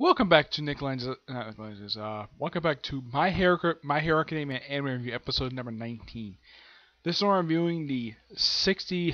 Welcome back to welcome back to My Hero Academia Anime Review, episode number 19. This one I'm reviewing the 60,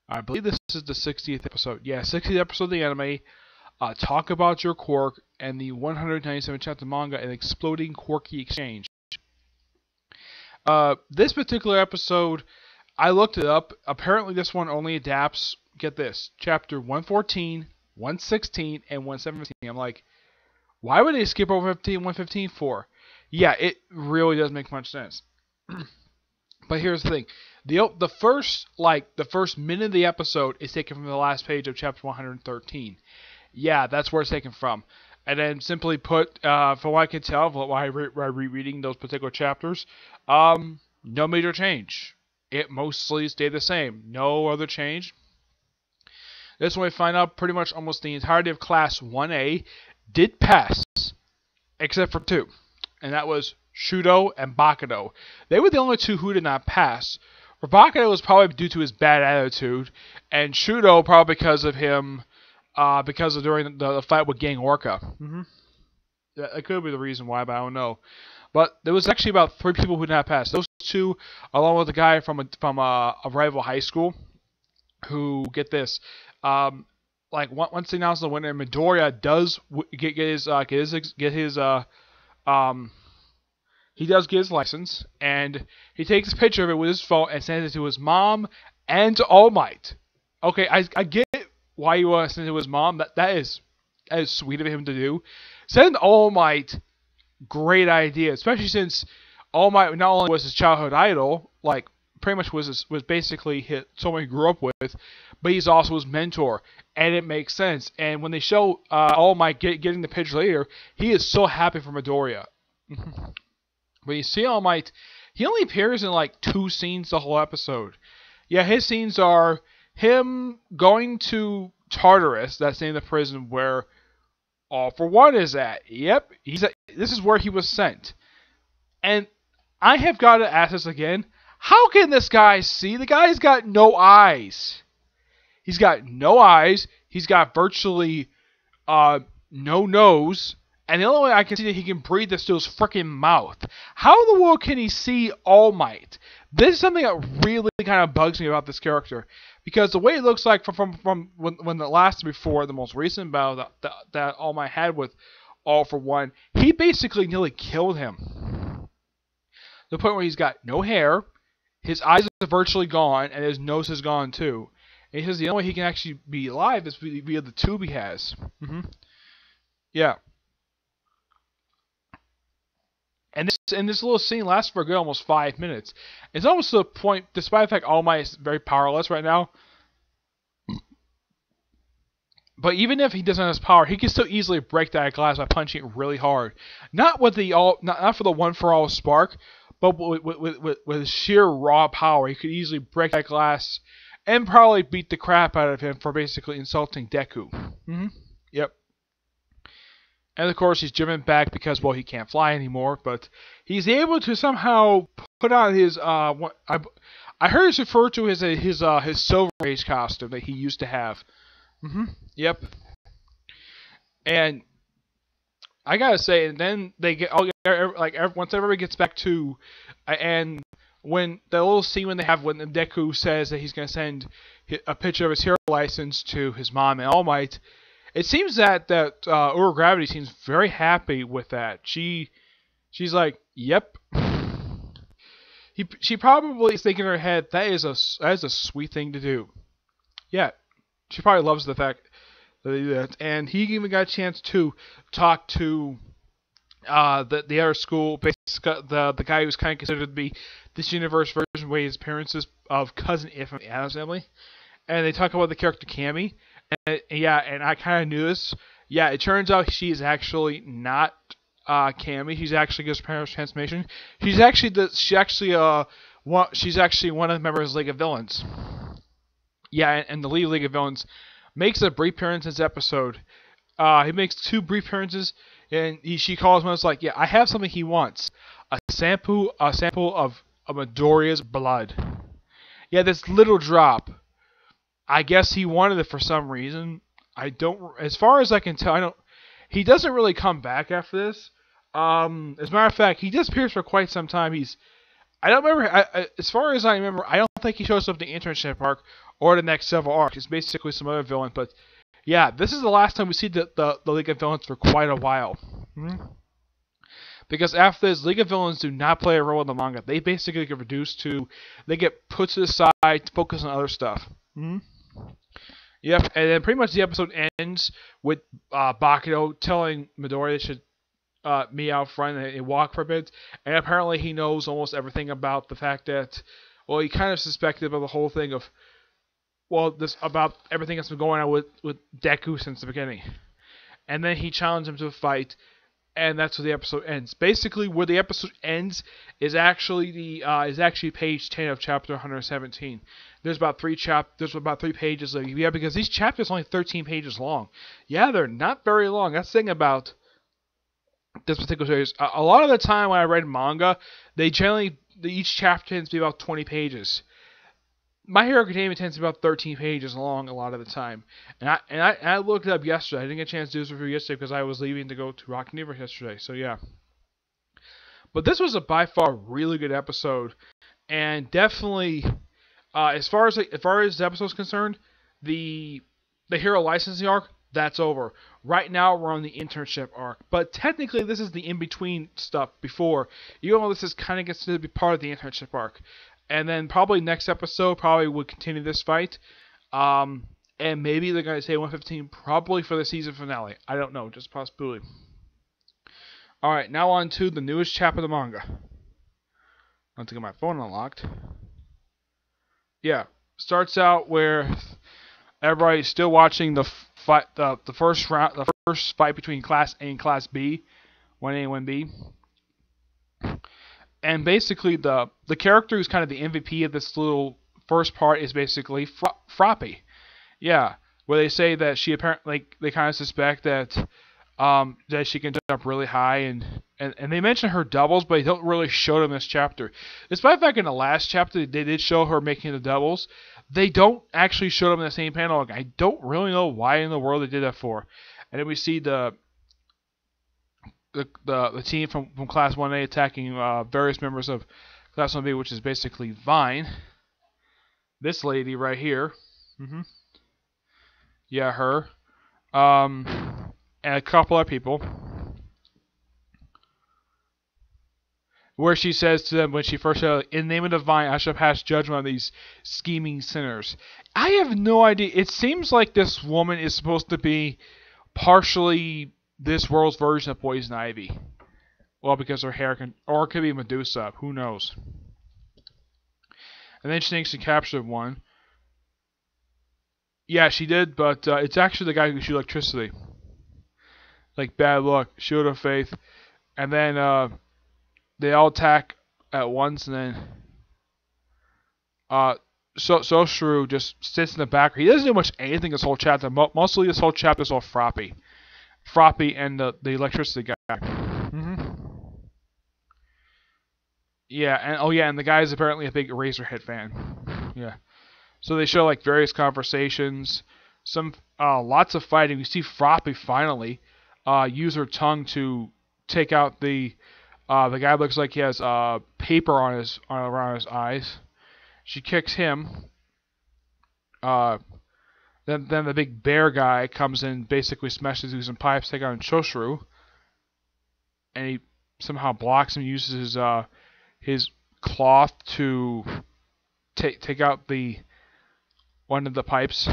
I believe this is the 60th episode. Yeah, 60th episode of the anime. Talk about your Quirk and the 197 chapter manga and exploding Quirky exchange. This particular episode, I looked it up. Apparently, this one only adapts. Get this, chapter 114. 116 and 117. I'm like, why would they skip over 115 for? Yeah, it really doesn't make much sense. But here's the thing: the first minute of the episode is taken from the last page of chapter 113. Yeah, that's where it's taken from. And then simply put, from what I can tell, while rereading those particular chapters, no major change. It mostly stayed the same. No other change. This one we find out pretty much almost the entirety of Class 1A did pass, except for two, and that was Shudo and Bakudo. They were the only two who did not pass. For Bakudo was probably due to his bad attitude, and Shudo probably because of him, during the fight with Gang Orca. That could be the reason why, but I don't know. But there was actually about 3 people who did not pass. Those two, along with the guy from a rival high school, who, get this, once they announce the winner, Midoriya does get his license, and he takes a picture of it with his phone and sends it to his mom and to All Might. Okay, I get why you want to send it to his mom. That is sweet of him to do. Send All Might, great idea, especially since All Might not only was his childhood idol, like pretty much was basically someone he grew up with, but he's also his mentor, and it makes sense. And when they show All Might getting the picture later, he is so happy for Midoriya. When you see All Might, he only appears in like 2 scenes the whole episode. Yeah, his scenes are him going to Tartarus, that's the name of the prison where All For One is at. Yep, this is where he was sent. And I have got to ask this again. How can this guy see? The guy's got no eyes. He's got no eyes. He's got virtually no nose. And the only way I can see that he can breathe is through his freaking mouth. How in the world can he see All Might? This is something that really kind of bugs me about this character. Because the way it looks like from when the last before, the most recent battle that All Might had with All For One, he basically nearly killed him. The point where he's got no hair. His eyes are virtually gone, and his nose is gone too. And he says the only way he can actually be alive is via the tube he has. Yeah. And this little scene lasts for a good almost 5 minutes. It's almost to the point, despite the fact All Might is very powerless right now, but even if he doesn't have his power, he can still easily break that glass by punching it really hard. Not for the one for all spark, but with sheer raw power, he could easily break that glass and probably beat the crap out of him for basically insulting Deku. Yep. And of course, he's driven back because, well, he can't fly anymore, but he's able to somehow put on his, I heard it's referred to as his Silver Age costume that he used to have. Yep. And I gotta say, and then they get once everybody gets back to, and when the little scene when Deku says that he's gonna send a picture of his hero license to his mom and All Might, it seems that Ura Gravity seems very happy with that. She's like, yep. She probably is thinking in her head that is a sweet thing to do. Yeah, she probably loves the fact that they do that. And he even got a chance to talk to the other school, basically the guy who's kind of considered to be this universe version where his appearances of Cousin If from the Addams Family. And they talk about the character Cammy. And I kind of knew this. Yeah, it turns out she is actually not Cammy. She's actually just parents transformation. She's actually one of the members of the League of Villains. Yeah, and the League of Villains makes a brief appearance in this episode. He makes 2 brief appearances, and she calls him. It's like, yeah, I have something he wants: a sample of Midoriya's blood. Yeah, this little drop. I guess he wanted it for some reason. I don't, as far as I can tell, I don't, He doesn't really come back after this. As a matter of fact, he disappears for quite some time. I don't remember. As far as I remember, I don't think he shows up in the internship arc or the next several arcs. It's basically some other villain. But yeah, this is the last time we see the League of Villains for quite a while. Because after this, League of Villains do not play a role in the manga. They basically get reduced to, they get put to the side to focus on other stuff. Yep, and then pretty much the episode ends with Bakuto telling Midori they should meet out front and walk for a bit. And apparently he knows almost everything about the fact that, well, he kind of suspected about the whole thing of, well, this about everything that's been going on with Deku since the beginning. And then he challenged him to a fight. And that's where the episode ends. Basically, where the episode ends is actually page 10 of chapter 117. There's about three pages. Yeah, because these chapters are only 13 pages long. Yeah, they're not very long. That's the thing about this particular series. A lot of the time when I read manga, each chapter tends to be about 20 pages. My Hero Academia tends to be about 13 pages long a lot of the time. And I looked it up yesterday. I didn't get a chance to do this review yesterday because I was leaving to go to Rock Universe yesterday. So yeah. But this was a by far really good episode. And definitely, as far as the episode's concerned, the Hero Licensing arc, that's over. Right now we're on the internship arc. But technically this is the in-between stuff before. Even though this is kind of gets to be part of the internship arc. And then probably next episode would continue this fight. And maybe they're going to say 115 probably for the season finale. I don't know, just a possibility. Alright, now on to the newest chapter of the manga. I have to get my phone unlocked. Yeah, starts out where everybody's still watching the fight, the first fight between Class A and Class B, 1A and 1B. And basically, the character who's kind of the MVP of this little first part is basically Froppy. Yeah, where they say that she apparently, they kind of suspect that she can jump really high, and they mention her doubles, but they don't really show them this chapter. Despite the fact in the last chapter they did show her making the doubles, they don't actually show them in the same panel. I don't really know why in the world they did that for. And then we see the team from Class 1A attacking various members of Class 1B, which is basically Vine. This lady right here. Yeah, her. And a couple other people. Where she says to them when she first said, "In the name of the Vine, I shall pass judgment on these scheming sinners." I have no idea. It seems like this woman is supposed to be partially this world's version of Poison Ivy. Well, because her hair can, or it could be Medusa, who knows. And then she thinks she captured one. Yeah, she did, but it's actually the guy who shoots electricity. Like, bad luck, shield of faith. And then they all attack at once, and then So Shrew just sits in the back. He doesn't do much anything this whole chapter. Mostly this whole chapter is all Froppy. Froppy and the electricity guy. Yeah, and the guy is apparently a big Eraserhead fan. Yeah. So they show like various conversations, some lots of fighting. You see Froppy finally use her tongue to take out the guy. Looks like he has paper around his eyes. She kicks him. Then the big bear guy comes in, basically smashes through some pipes, take out Choshru, and he somehow blocks him. Uses his cloth to take out one of the pipes.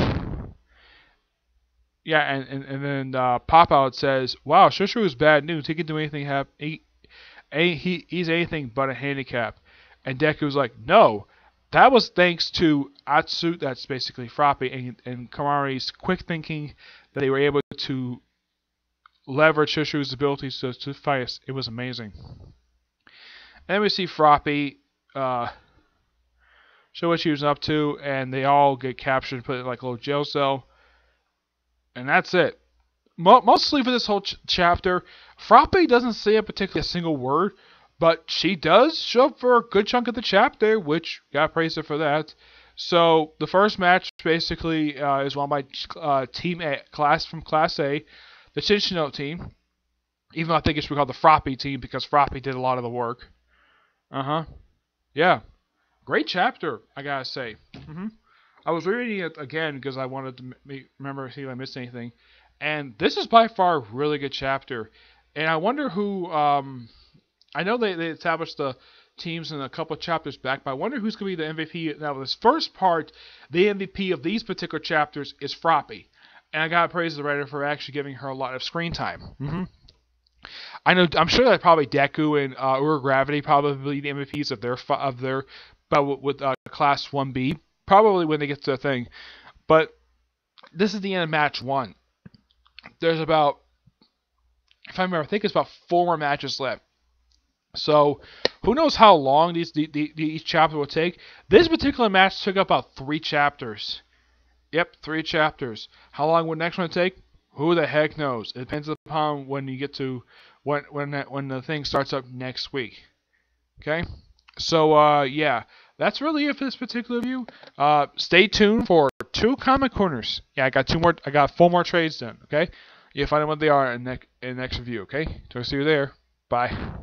Yeah, and then Pop Out says, "Wow, Choshru is bad news. He can do anything. He's anything but a handicap." And Deku's like, "No. That was thanks to Atsu," that's basically Froppy, and Kamari's quick thinking that they were able to leverage Choshru's abilities to fight us. It was amazing. And then we see Froppy show what she was up to, and they all get captured and put in like a little jail cell. And that's it. Mostly for this whole chapter, Froppy doesn't say a single word. But she does show up for a good chunk of the chapter, which got praised her for that. So the first match basically is won by Team A, from Class A. the Cincinnato team. Even though I think it should be called the Froppy team because Froppy did a lot of the work. Yeah. Great chapter, I gotta say. I was reading it again because I wanted to remember see if I missed anything. And this is by far a really good chapter. And I wonder who. I know they established the teams in a couple of chapters back, but I wonder who's going to be the MVP. Now, this first part, the MVP of these particular chapters is Froppy. And I gotta praise the writer for actually giving her a lot of screen time. I'm sure that probably Deku and Ur Gravity probably the MVPs of their but with Class 1B probably when they get to the thing. But this is the end of match 1. There's about, if I remember, I think it's about 4 more matches left. So who knows how long each chapter will take? This particular match took about 3 chapters. Yep, 3 chapters. How long would the next one take? Who the heck knows? It depends upon when you get to when the thing starts up next week. Okay, so yeah, that's really it for this particular review. Stay tuned for 2 comic corners. Yeah, I got 4 more trades done. Okay, you'll find out what they are in next review. Okay, so I'll see you there. Bye.